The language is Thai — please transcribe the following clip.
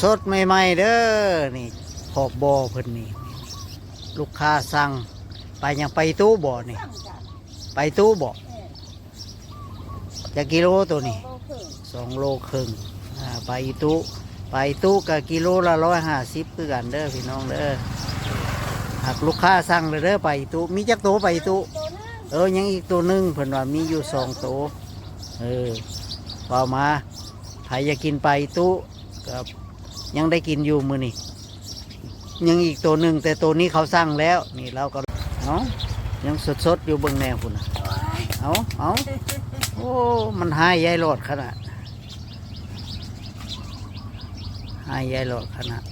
สดใหม่ๆเด้อนี่ขอบบ่อเพิ่นนี่ลูกค้าสั่งไปยังไปตู้บ่อนี่ไปตู้บ่อจะกิโลตัวนี้2 โลครึ่งไปตู้กับกิโลละ150คือกันเด้อพี่น้องเด้อหากลูกค้าสั่งเลยเด้อไปตู้มีจักตัวไปตู้ยังอีกตัวหนึงเพิ่นว่ามีอยู่2 ตัวเปล่ามาใครอยากกินไปตู้กับยังได้กินอยู่มื้อนี้ยังอีกตัวหนึ่งแต่ตัวนี้เขาสั่งแล้วนี่เราก็ยังสดอยู่เบื้องแนวคุณเอาโอ้มันหายยายหลอดขนาดหายยายหลอดขนาด